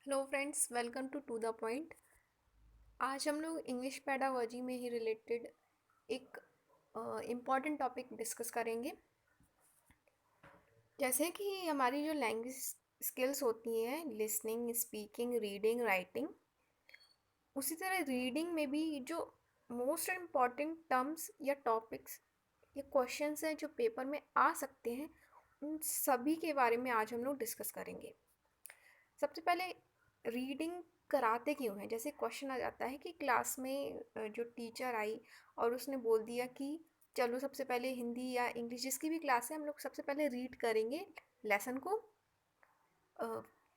Hello friends, welcome to the point. आज हम लोग इंग्लिश पेडागोजी में ही रिलेटेड एक इम्पॉर्टेंट टॉपिक डिस्कस करेंगे। जैसे कि हमारी जो लैंग्वेज स्किल्स होती हैं, लिसनिंग, स्पीकिंग, रीडिंग, राइटिंग, उसी तरह रीडिंग में भी जो मोस्ट इम्पॉर्टेंट टर्म्स या टॉपिक्स या क्वेश्चंस हैं जो पेपर में आ सकते हैं, उन सभी के बारे में आज हम लोग डिस्कस करेंगे। सबसे पहले रीडिंग कराते क्यों हैं? जैसे क्वेश्चन आ जाता है कि क्लास में जो टीचर आई और उसने बोल दिया कि चलो सबसे पहले हिंदी या इंग्लिश जिसकी भी क्लास है हम लोग सबसे पहले रीड करेंगे लेसन को, अ,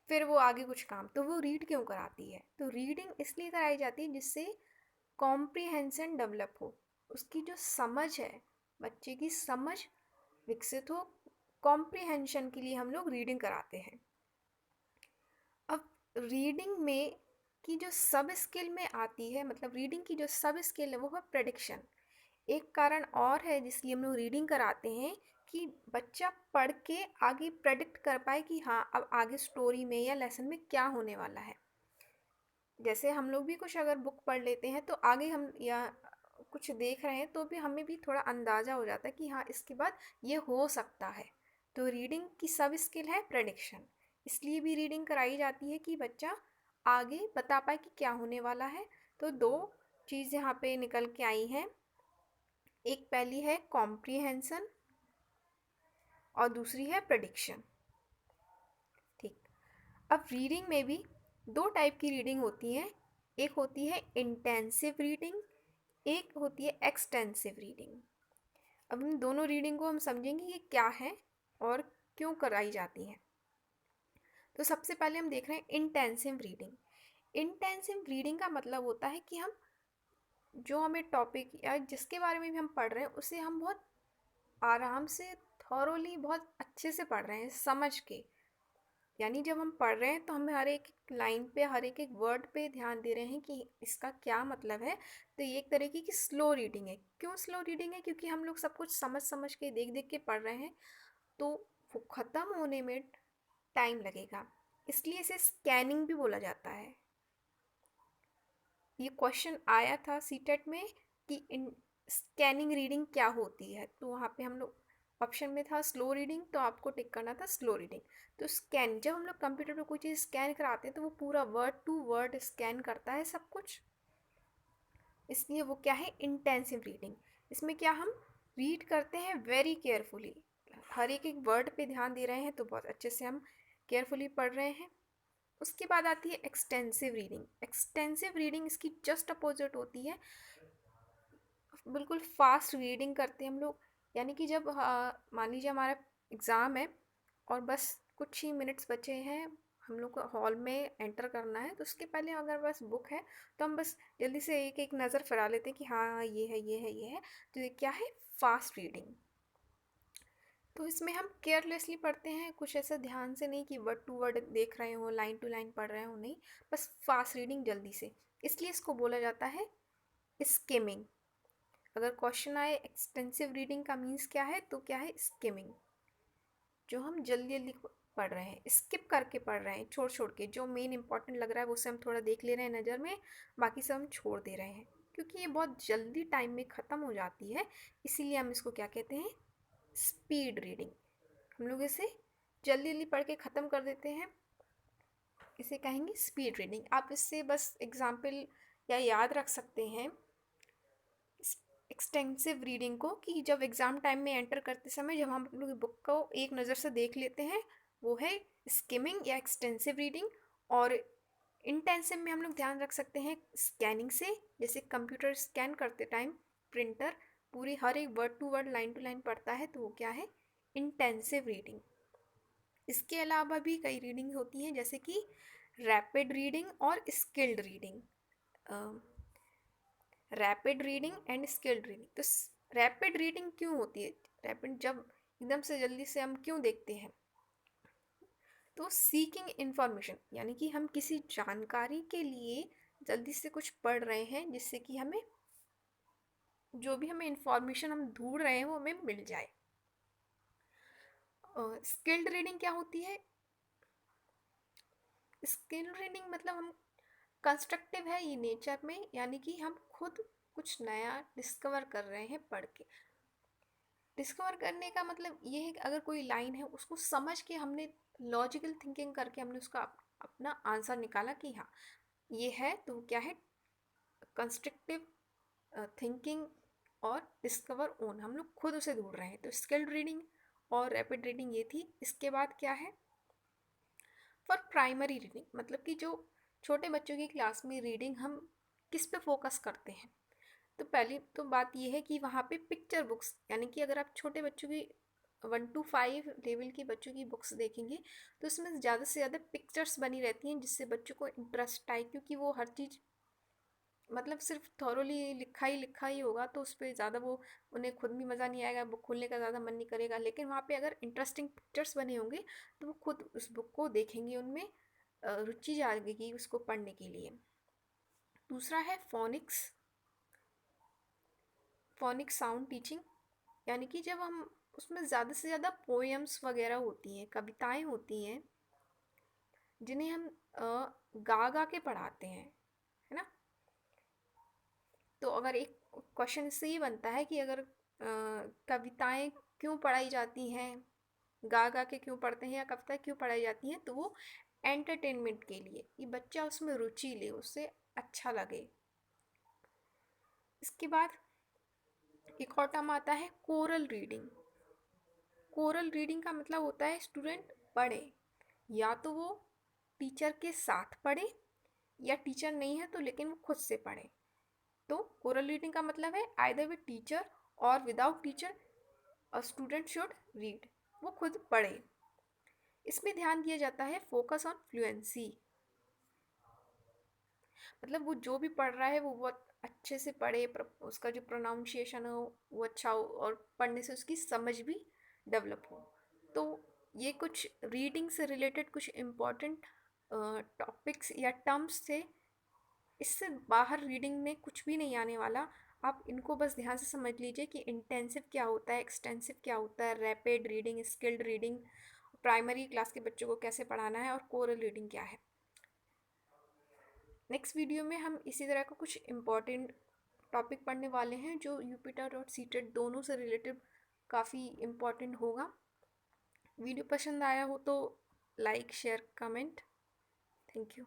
फिर वो आगे कुछ काम। तो वो रीड क्यों कराती है? तो रीडिंग इसलिए कराई जाती है जिससे कॉम्प्रिहेंशन डेवलप हो, उसकी जो समझ है, बच्चे की समझ विकसित हो। कॉम्प्रिहेंशन के लिए हम लोग रीडिंग कराते हैं। अब रीडिंग में की जो सब स्किल में आती है, मतलब रीडिंग की जो सब स्किल है वो है प्रेडिक्शन। एक कारण और है जिसलिए हम लोग रीडिंग कराते हैं कि बच्चा पढ़ के आगे प्रेडिक्ट कर पाए कि हाँ अब आगे स्टोरी में या लेसन में क्या होने वाला है। जैसे हम लोग भी कुछ अगर बुक पढ़ लेते हैं तो आगे हम या कुछ देख रहे हैं तो भी हमें भी थोड़ा अंदाज़ा हो जाता है कि हाँ इसके बाद ये हो सकता है। तो रीडिंग की सब स्किल है प्रेडिक्शन, इसलिए भी रीडिंग कराई जाती है कि बच्चा आगे बता पाए कि क्या होने वाला है। तो दो चीज़ यहाँ पे निकल के आई हैं, एक पहली है कॉम्प्रिहेंशन और दूसरी है प्रेडिक्शन। ठीक। अब रीडिंग में भी दो टाइप की रीडिंग होती है, एक होती है इंटेंसिव रीडिंग, एक होती है एक्सटेंसिव रीडिंग। अब इन दोनों रीडिंग को हम समझेंगे ये क्या है और क्यों कराई जाती हैं। तो सबसे पहले हम देख रहे हैं इंटेंसिव रीडिंग। इंटेंसिव रीडिंग का मतलब होता है कि हम जो हमें टॉपिक या जिसके बारे में भी हम पढ़ रहे हैं उसे हम बहुत आराम से, थॉरोली, बहुत अच्छे से पढ़ रहे हैं समझ के। यानी जब हम पढ़ रहे हैं तो हमें हर एक लाइन पे, हर एक वर्ड पे ध्यान दे रहे हैं कि इसका क्या मतलब है। तो ये एक तरीके की स्लो रीडिंग है। क्यों स्लो रीडिंग है? क्योंकि हम लोग सब कुछ समझ समझ के, देख देख के पढ़ रहे हैं, तो वो ख़त्म होने में टाइम लगेगा। इसलिए इसे स्कैनिंग भी बोला जाता है। ये क्वेश्चन आया था सीटेट में कि स्कैनिंग रीडिंग क्या होती है, तो वहाँ पे हम लोग ऑप्शन में था स्लो रीडिंग, तो आपको टिक करना था स्लो रीडिंग। तो स्कैन, जब हम लोग कंप्यूटर पे कोई चीज़ स्कैन कराते हैं तो वो पूरा वर्ड टू वर्ड स्कैन करता है सब कुछ, इसलिए वो क्या है, इंटेंसिव रीडिंग। इसमें क्या हम रीड करते हैं वेरी केयरफुली, हर एक वर्ड पे ध्यान दे रहे हैं, तो बहुत अच्छे से हम केयरफुली पढ़ रहे हैं। उसके बाद आती है एक्सटेंसिव रीडिंग। एक्सटेंसिव रीडिंग इसकी जस्ट अपोजिट होती है, बिल्कुल फास्ट रीडिंग करते हैं हम लोग। यानी कि जब मान लीजिए हमारा एग्ज़ाम है और बस कुछ ही मिनट्स बचे हैं, हम लोग को हॉल में एंटर करना है, तो उसके पहले अगर बस बुक है तो हम बस जल्दी से एक एक नज़र फिरा लेते हैं कि हाँ ये है, ये है, ये है। तो ये क्या है, फास्ट रीडिंग। तो इसमें हम केयरलेसली पढ़ते हैं, कुछ ऐसा ध्यान से नहीं कि वर्ड टू वर्ड देख रहे हो, लाइन टू लाइन पढ़ रहे हो, नहीं, बस फास्ट रीडिंग जल्दी से। इसलिए इसको बोला जाता है स्किमिंग। अगर क्वेश्चन आए एक्सटेंसिव रीडिंग का मीन्स क्या है, तो क्या है, स्किमिंग। जो हम जल्दी जल्दी पढ़ रहे हैं, स्किप करके पढ़ रहे हैं, छोड़ छोड़ के, जो मेन इंपॉर्टेंट लग रहा है उसे हम थोड़ा देख ले रहे हैं नज़र में, बाकी सब हम छोड़ दे रहे हैं, क्योंकि ये बहुत जल्दी टाइम में ख़त्म हो जाती है। इसीलिए हम इसको क्या कहते हैं, स्पीड रीडिंग। हम लोग इसे जल्दी जल्दी पढ़ के ख़त्म कर देते हैं, इसे कहेंगे स्पीड रीडिंग। आप इससे बस एग्जाम्पल या याद रख सकते हैं एक्सटेंसिव रीडिंग को, कि जब एग्ज़ाम टाइम में एंटर करते समय जब हम अपनी बुक को एक नज़र से देख लेते हैं, वो है स्किमिंग या एक्सटेंसिव रीडिंग। और इंटेंसिव में हम लोग ध्यान रख सकते हैं स्कैनिंग से, जैसे कंप्यूटर स्कैन करते टाइम प्रिंटर पूरी हर एक word to word, line to line पढ़ता है, तो वो क्या है, इंटेंसिव रीडिंग। इसके अलावा भी कई रीडिंग होती हैं, जैसे कि रैपिड रीडिंग और skilled reading. Rapid reading and skilled reading. तो रैपिड रीडिंग क्यों होती है? रैपिड जब एकदम से जल्दी से हम क्यों देखते हैं, तो सीकिंग इन्फॉर्मेशन, यानी कि हम किसी जानकारी के लिए जल्दी से कुछ पढ़ रहे हैं जिससे कि हमें जो भी हमें इन्फॉर्मेशन हम ढूंढ रहे हैं वो हमें मिल जाए। स्किल्ड रीडिंग क्या होती है? स्किल रीडिंग मतलब हम कंस्ट्रक्टिव है ये नेचर में, यानी कि हम खुद कुछ नया डिस्कवर कर रहे हैं पढ़ के। डिस्कवर करने का मतलब ये है कि अगर कोई लाइन है उसको समझ के हमने लॉजिकल थिंकिंग करके हमने उसका अपना आंसर निकाला कि हाँ ये है, तो क्या है, कंस्ट्रक्टिव थिंकिंग और डिस्कवर ओन, हम लोग खुद उसे ढूंढ रहे हैं। तो स्किल्ड रीडिंग और रैपिड रीडिंग ये थी। इसके बाद क्या है, फॉर प्राइमरी रीडिंग, मतलब कि जो छोटे बच्चों की क्लास में रीडिंग हम किस पे फोकस करते हैं। तो पहली तो बात ये है कि वहाँ पे पिक्चर बुक्स, यानी कि अगर आप छोटे बच्चों की 1 to 5 लेवल की बच्चों की बुक्स देखेंगे तो उसमें ज़्यादा से ज़्यादा पिक्चर्स बनी रहती हैं जिससे बच्चों को इंटरेस्ट आए, क्योंकि वो हर चीज़ मतलब सिर्फ थॉरोली लिखा ही होगा तो उस पर ज़्यादा वो उन्हें खुद भी मज़ा नहीं आएगा, बुक खोलने का ज़्यादा मन नहीं करेगा। लेकिन वहाँ पे अगर इंटरेस्टिंग पिक्चर्स बने होंगे तो वो खुद उस बुक को देखेंगे, उनमें रुचि जागेगी उसको पढ़ने के लिए। दूसरा है फोनिक्स, फोनिक साउंड टीचिंग, यानी कि जब हम उसमें ज़्यादा से ज़्यादा पोएम्स वगैरह होती हैं, कविताएं होती हैं जिन्हें हम गा गा के पढ़ाते हैं, है ना। तो अगर एक क्वेश्चन इससे ये बनता है कि अगर कविताएं क्यों पढ़ाई जाती हैं, गा गा के क्यों पढ़ते हैं, या कविताएं क्यों पढ़ाई जाती हैं, तो वो एंटरटेनमेंट के लिए, कि बच्चा उसमें रुचि ले, उससे अच्छा लगे। इसके बाद एक और टर्म आता है कोरल रीडिंग। कोरल रीडिंग का मतलब होता है स्टूडेंट पढ़े, या तो वो टीचर के साथ पढ़े, या टीचर नहीं है तो लेकिन वो खुद से पढ़े। तो कोरल रीडिंग का मतलब है आइदर विद टीचर और without teacher a student should read, वो खुद पढ़े। इसमें ध्यान दिया जाता है फोकस ऑन फ्लुएंसी, मतलब वो जो भी पढ़ रहा है वो बहुत अच्छे से पढ़े, उसका जो प्रोनाउंसिएशन हो वो अच्छा हो, और पढ़ने से उसकी समझ भी डेवलप हो। तो ये कुछ रीडिंग से रिलेटेड कुछ इम्पोर्टेंट टॉपिक्स या टर्म्स थे। इससे बाहर रीडिंग में कुछ भी नहीं आने वाला। आप इनको बस ध्यान से समझ लीजिए कि इंटेंसिव क्या होता है, एक्सटेंसिव क्या होता है, rapid reading, skilled reading, primary class के बच्चों को कैसे पढ़ाना है, और कोरल रीडिंग क्या है। नेक्स्ट वीडियो में हम इसी तरह का कुछ इम्पॉर्टेंट टॉपिक पढ़ने वाले हैं जो यूपिटेट और सीटेट दोनों से रिलेटेड काफ़ी इम्पॉर्टेंट होगा। वीडियो पसंद आया हो तो like share comment. Thank you.